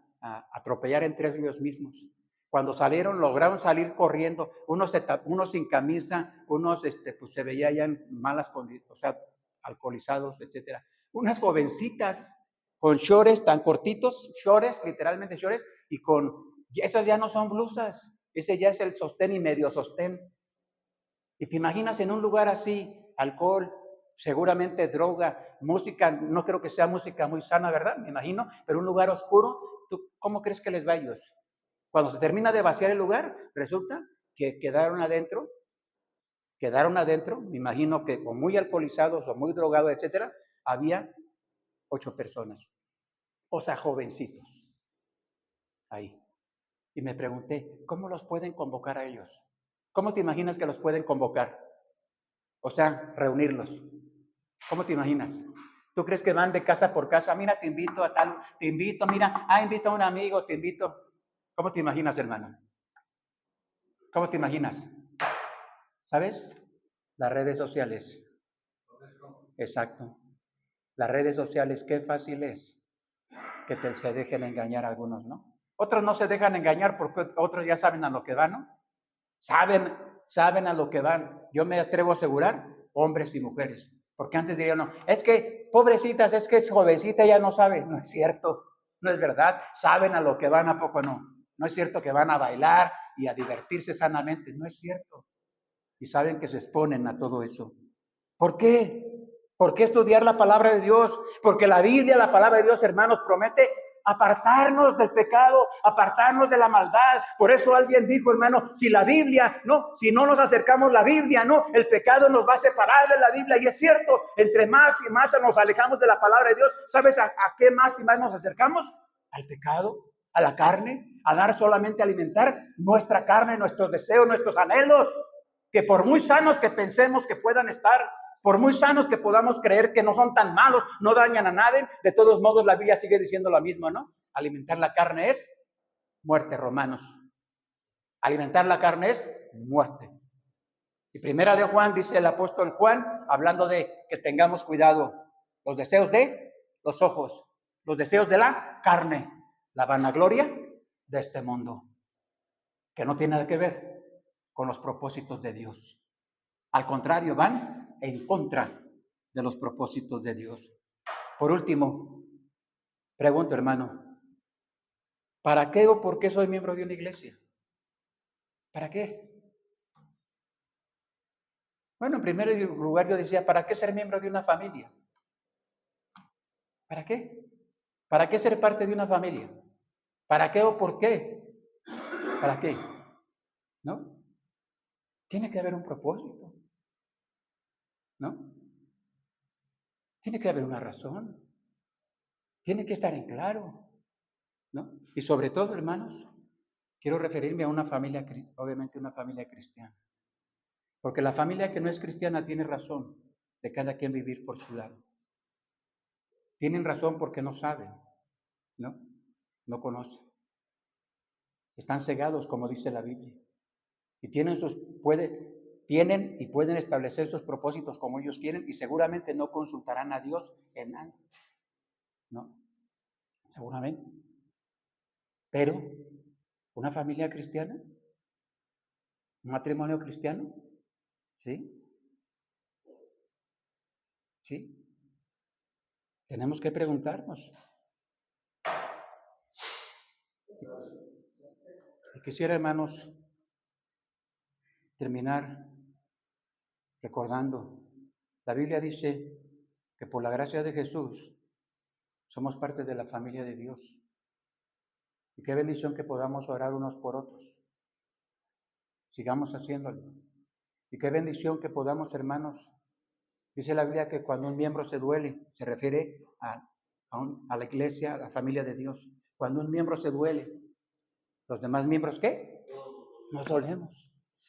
atropellar entre ellos mismos. Cuando salieron, lograron salir corriendo, unos sin camisa, unos pues se veían ya en malas condiciones, o sea, alcoholizados, etcétera. Unas jovencitas con shorts tan cortitos, shorts, literalmente shorts, y esas ya no son blusas, ese ya es el sostén y medio sostén. Y te imaginas en un lugar así, alcohol, seguramente droga, música, no creo que sea música muy sana, ¿verdad? Me imagino, pero un lugar oscuro, ¿tú cómo crees que les va a ellos? Cuando se termina de vaciar el lugar, resulta que quedaron adentro, me imagino que o muy alcoholizados o muy drogados, etcétera, había 8 personas, o sea, jovencitos, ahí. Y me pregunté, ¿cómo los pueden convocar a ellos? ¿Cómo te imaginas que los pueden convocar? O sea, reunirlos. ¿Cómo te imaginas? ¿Tú crees que van de casa por casa? Mira, te invito a tal, te invito, mira, invito a un amigo, te invito. ¿Cómo te imaginas, hermano? ¿Cómo te imaginas? ¿Sabes? Las redes sociales. Exacto. Las redes sociales, qué fácil es que se dejen engañar a algunos, ¿no? Otros no se dejan engañar porque otros ya saben a lo que van, ¿no? Saben a lo que van. Yo me atrevo a asegurar, hombres y mujeres. Porque antes dirían, no, es que, pobrecitas, es que es jovencita, ya no sabe. No es cierto, no es verdad. Saben a lo que van, ¿a poco no? No es cierto que van a bailar y a divertirse sanamente, no es cierto. Y saben que se exponen a todo eso. ¿Por qué? ¿Por qué estudiar la palabra de Dios? Porque la Biblia, la palabra de Dios, hermanos, promete apartarnos del pecado, apartarnos de la maldad. Por eso alguien dijo, hermano, si no nos acercamos a la Biblia, el pecado nos va a separar de la Biblia. Y es cierto, entre más y más nos alejamos de la palabra de Dios, ¿sabes a qué más y más nos acercamos? Al pecado, a la carne, a dar solamente alimentar nuestra carne, nuestros deseos, nuestros anhelos, que por muy sanos que pensemos que puedan estar, por muy sanos que podamos creer que no son tan malos, no dañan a nadie, de todos modos la Biblia sigue diciendo lo mismo, ¿no? Alimentar la carne es muerte, Romanos. Alimentar la carne es muerte. Y primera de Juan, dice el apóstol Juan, hablando de que tengamos cuidado, los deseos de los ojos, los deseos de la carne, la vanagloria de este mundo, que no tiene nada que ver con los propósitos de Dios. Al contrario, van en contra de los propósitos de Dios. Por último, pregunto, hermano, ¿para qué o por qué soy miembro de una iglesia? ¿Para qué? Bueno, en primer lugar yo decía, ¿para qué ser miembro de una familia? ¿Para qué? ¿Para qué ser parte de una familia? ¿Para qué o por qué? ¿Para qué? ¿No? Tiene que haber un propósito, ¿no? Tiene que haber una razón. Tiene que estar en claro, ¿no? Y sobre todo, hermanos, quiero referirme a una familia, obviamente una familia cristiana. Porque la familia que no es cristiana tiene razón de cada quien vivir por su lado. Tienen razón porque no saben, ¿no? No conocen. Están cegados, como dice la Biblia. Y tienen y pueden establecer sus propósitos como ellos quieren y seguramente no consultarán a Dios en nada. ¿No? Seguramente. Pero una familia cristiana, un matrimonio cristiano, ¿sí? ¿Sí? Tenemos que preguntarnos. Y quisiera, hermanos, terminar recordando. La Biblia dice que por la gracia de Jesús somos parte de la familia de Dios. Y qué bendición que podamos orar unos por otros. Sigamos haciéndolo. Y qué bendición que podamos, hermanos. Dice la Biblia que cuando un miembro se duele, se refiere a la iglesia, a la familia de Dios. Cuando un miembro se duele, ¿los demás miembros qué? Nos dolemos.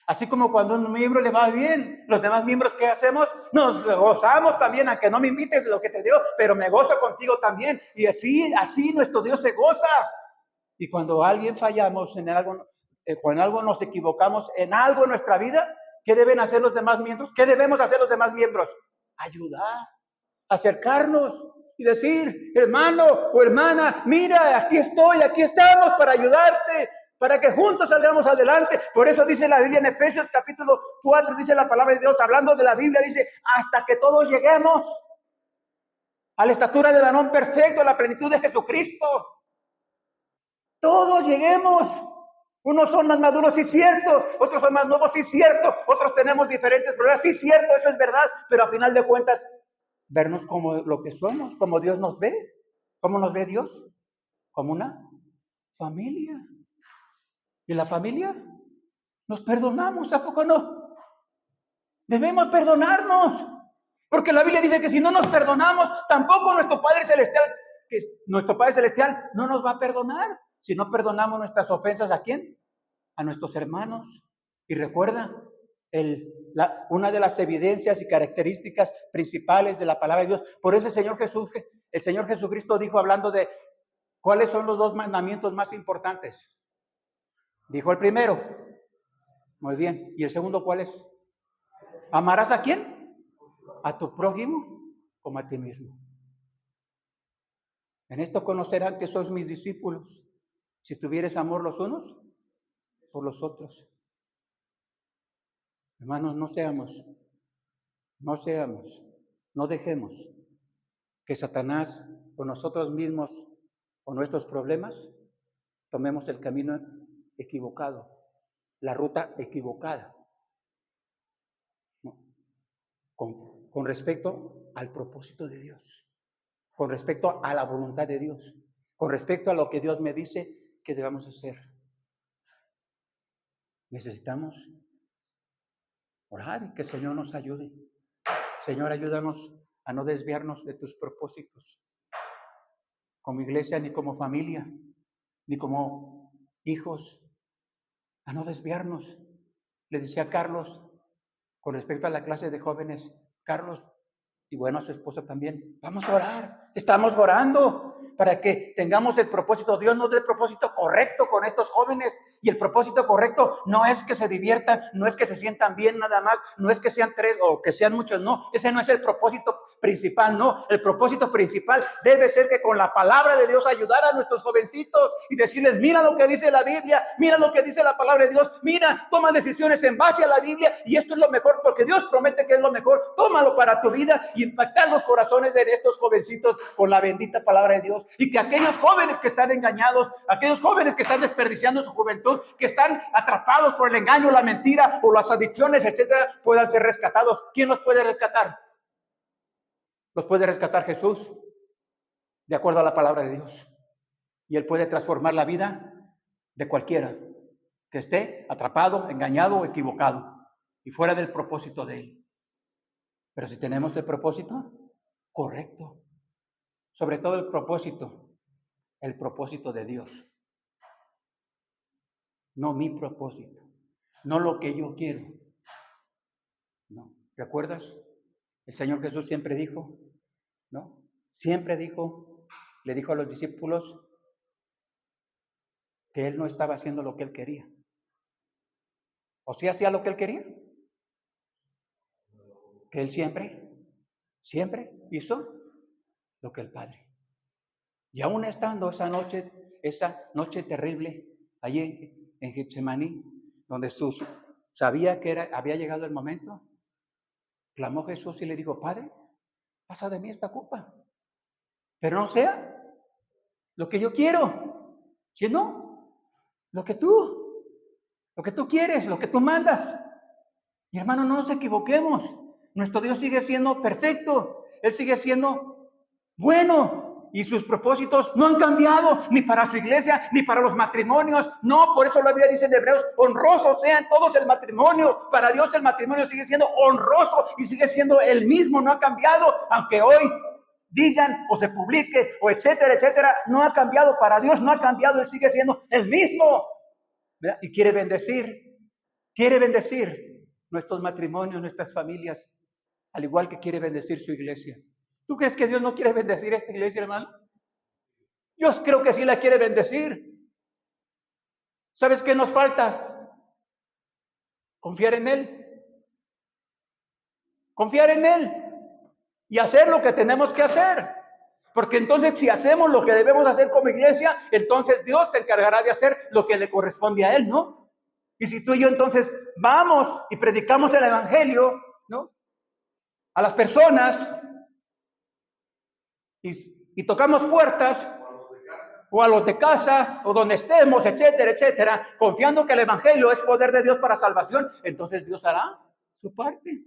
Así como cuando a un miembro le va bien, los demás miembros, ¿qué hacemos? Nos gozamos también, aunque no me invites de lo que te dio, pero me gozo contigo también. Y así nuestro Dios se goza. Y cuando alguien fallamos en algo, cuando algo nos equivocamos en algo en nuestra vida, ¿qué deben hacer los demás miembros? ¿Qué debemos hacer los demás miembros? Ayudar, acercarnos y decir, hermano o hermana, mira, aquí estoy, aquí estamos para ayudarte, para que juntos salgamos adelante. Por eso dice la Biblia en Efesios capítulo 4, dice la palabra de Dios, hablando de la Biblia, dice, hasta que todos lleguemos a la estatura del varón perfecto, a la plenitud de Jesucristo. Todos lleguemos. Unos son más maduros, sí cierto, otros son más nuevos, sí cierto, otros tenemos diferentes problemas, sí cierto, eso es verdad, pero a final de cuentas, vernos como lo que somos, como Dios nos ve. ¿Cómo nos ve Dios? Como una familia. ¿Y la familia? Nos perdonamos, ¿a poco no? Debemos perdonarnos, porque la Biblia dice que si no nos perdonamos, tampoco nuestro Padre Celestial no nos va a perdonar. Si no perdonamos nuestras ofensas, ¿a quién? A nuestros hermanos. Y recuerda, una de las evidencias y características principales de la palabra de Dios. Por eso el Señor Jesucristo dijo, hablando de cuáles son los 2 mandamientos más importantes. Dijo el primero, muy bien. ¿Y el segundo cuál es? ¿Amarás a quién? A tu prójimo como a ti mismo. En esto conocerán que sois mis discípulos, si tuvieres amor los unos por los otros. Hermanos, no dejemos que Satanás o nosotros mismos o nuestros problemas tomemos el camino equivocado, la ruta equivocada, ¿no? Con respecto al propósito de Dios, con respecto a la voluntad de Dios, con respecto a lo que Dios me dice que debamos hacer. Necesitamos orar y que el Señor nos ayude. Señor, ayúdanos a no desviarnos de tus propósitos, como iglesia, ni como familia, ni como hijos, a no desviarnos. Le decía a Carlos, con respecto a la clase de jóvenes, Carlos, y bueno, a su esposa también, vamos a orar, estamos orando para que tengamos el propósito. Dios nos dé el propósito correcto con estos jóvenes, y el propósito correcto no es que se diviertan, no es que se sientan bien nada más, no es que sean 3 o que sean muchos, no, ese no es el propósito principal, no, el propósito principal debe ser que con la palabra de Dios ayudar a nuestros jovencitos y decirles, mira lo que dice la Biblia, mira lo que dice la palabra de Dios, mira, toma decisiones en base a la Biblia, y esto es lo mejor, porque Dios promete que es lo mejor, tómalo para tu vida y impactar los corazones de estos jovencitos con la bendita palabra de Dios, y que aquellos jóvenes que están engañados, aquellos jóvenes que están desperdiciando su juventud, que están atrapados por el engaño, la mentira o las adicciones, etcétera, puedan ser rescatados. ¿Quién los puede rescatar? Los puede rescatar Jesús, de acuerdo a la palabra de Dios, y Él puede transformar la vida de cualquiera que esté atrapado, engañado o equivocado y fuera del propósito de Él. Pero si tenemos el propósito correcto, sobre todo el propósito de Dios, no mi propósito, no lo que yo quiero. No. ¿Recuerdas? El Señor Jesús siempre dijo, ¿no? Siempre dijo, le dijo a los discípulos que Él no estaba haciendo lo que Él quería. ¿O sí hacía lo que Él quería? Que Él siempre hizo lo que el Padre. Y aún estando esa noche terrible, allí en Getsemaní, donde Jesús sabía que había llegado el momento, clamó Jesús y le dijo, Padre, pasa de mí esta copa, pero no sea lo que yo quiero, sino lo que tú quieres, lo que tú mandas. Y hermano, no nos equivoquemos, nuestro Dios sigue siendo perfecto, Él sigue siendo bueno, y sus propósitos no han cambiado, ni para su iglesia, ni para los matrimonios. No, por eso la Biblia dice en Hebreos, honrosos sean todos el matrimonio. Para Dios el matrimonio sigue siendo honroso y sigue siendo el mismo, no ha cambiado, aunque hoy digan o se publique o etcétera, etcétera, no ha cambiado. Para Dios no ha cambiado, Él sigue siendo el mismo. ¿Verdad? Y quiere bendecir nuestros matrimonios, nuestras familias, al igual que quiere bendecir su iglesia. ¿Tú crees que Dios no quiere bendecir esta iglesia, hermano? Yo creo que sí la quiere bendecir. ¿Sabes qué nos falta? Confiar en Él. Confiar en Él. Y hacer lo que tenemos que hacer. Porque entonces si hacemos lo que debemos hacer como iglesia, entonces Dios se encargará de hacer lo que le corresponde a Él, ¿no? Y si tú y yo entonces vamos y predicamos el evangelio, ¿no? A las personas, y tocamos puertas, o a los de casa, o a los de casa, o donde estemos, etcétera, etcétera, confiando que el evangelio es poder de Dios para salvación, entonces Dios hará su parte.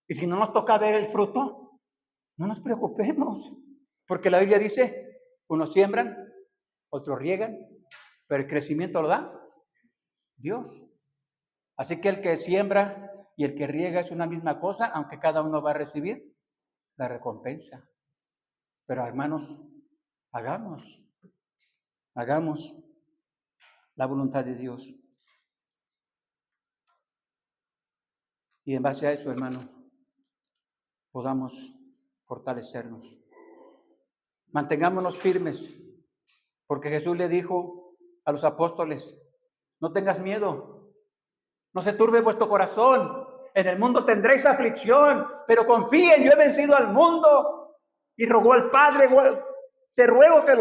Y si no nos toca ver el fruto, no nos preocupemos, porque la Biblia dice, unos siembran, otros riegan, pero el crecimiento lo da Dios. Así que el que siembra y el que riega es una misma cosa, aunque cada uno va a recibir la recompensa. Pero hermanos, hagamos la voluntad de Dios. Y en base a eso, hermano, podamos fortalecernos. Mantengámonos firmes, porque Jesús le dijo a los apóstoles, no tengas miedo, no se turbe vuestro corazón, en el mundo tendréis aflicción, pero confíen, yo he vencido al mundo. Y rogó al Padre, te ruego que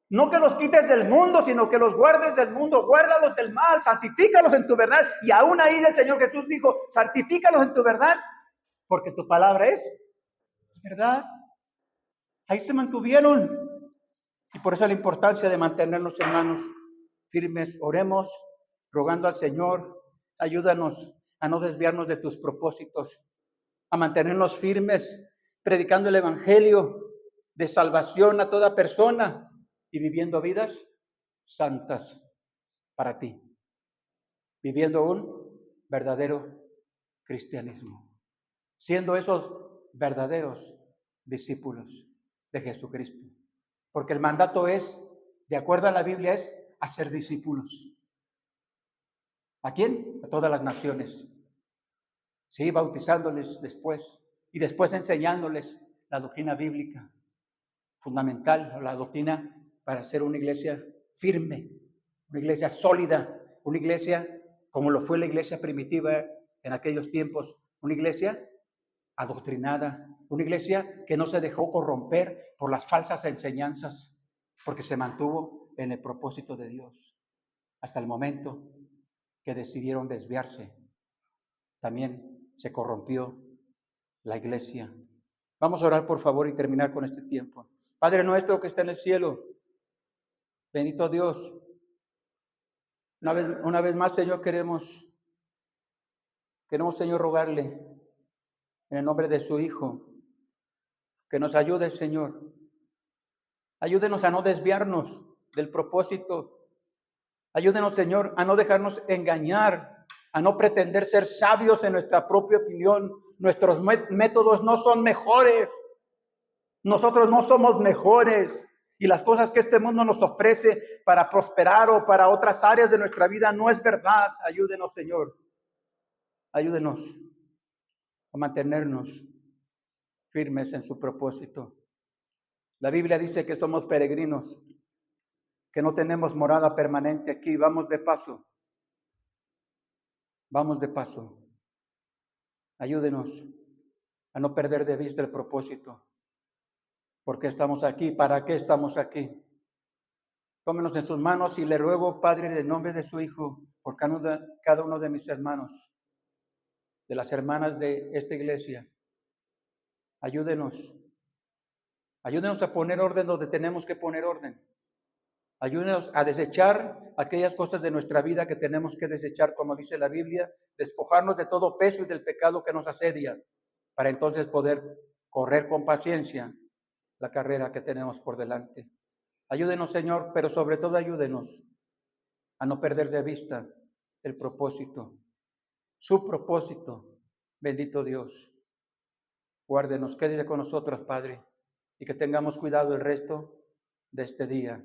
no que los quites del mundo, sino que los guardes del mundo, guárdalos del mal, santifícalos en tu verdad. Y aún ahí el Señor Jesús dijo, santifícalos en tu verdad, porque tu palabra es verdad. Ahí se mantuvieron. Y por eso la importancia de mantenernos, hermanos, firmes. Oremos, rogando al Señor, ayúdanos a no desviarnos de tus propósitos, a mantenernos firmes, predicando el evangelio de salvación a toda persona y viviendo vidas santas para ti, viviendo un verdadero cristianismo, siendo esos verdaderos discípulos de Jesucristo. Porque el mandato es, de acuerdo a la Biblia, es hacer discípulos. ¿A quién? A todas las naciones. Sí, bautizándoles después y después enseñándoles la doctrina bíblica fundamental, la doctrina para ser una iglesia firme, una iglesia sólida, una iglesia como lo fue la iglesia primitiva en aquellos tiempos, una iglesia adoctrinada, una iglesia que no se dejó corromper por las falsas enseñanzas, porque se mantuvo en el propósito de Dios hasta el momento que decidieron desviarse. También se corrompió la iglesia. Vamos a orar, por favor, y terminar con este tiempo. Padre nuestro que está en el cielo, bendito Dios, una vez más, Señor, queremos, Señor, rogarle en el nombre de su Hijo, que nos ayude, Señor. Ayúdenos a no desviarnos del propósito. Ayúdenos, Señor, a no dejarnos engañar, a no pretender ser sabios en nuestra propia opinión. Nuestros métodos no son mejores. Nosotros no somos mejores. Y las cosas que este mundo nos ofrece para prosperar o para otras áreas de nuestra vida no es verdad. Ayúdenos, Señor. Ayúdenos a mantenernos firmes en su propósito. La Biblia dice que somos peregrinos, que no tenemos morada permanente aquí. Vamos de paso. Vamos de paso. Ayúdenos a no perder de vista el propósito. ¿Por qué estamos aquí? ¿Para qué estamos aquí? Tómenos en sus manos y le ruego, Padre, en el nombre de su Hijo, por cada uno de mis hermanos, de las hermanas de esta iglesia. Ayúdenos. Ayúdenos a poner orden donde tenemos que poner orden. Ayúdenos a desechar aquellas cosas de nuestra vida que tenemos que desechar, como dice la Biblia, despojarnos de todo peso y del pecado que nos asedia, para entonces poder correr con paciencia la carrera que tenemos por delante. Ayúdenos, Señor, pero sobre todo ayúdenos a no perder de vista el propósito, su propósito. Bendito Dios. Guárdenos, quédese con nosotros, Padre, y que tengamos cuidado el resto de este día.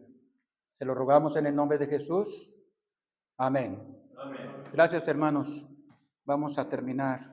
Te lo rogamos en el nombre de Jesús. Amén. amén. Gracias, hermanos. Vamos a terminar.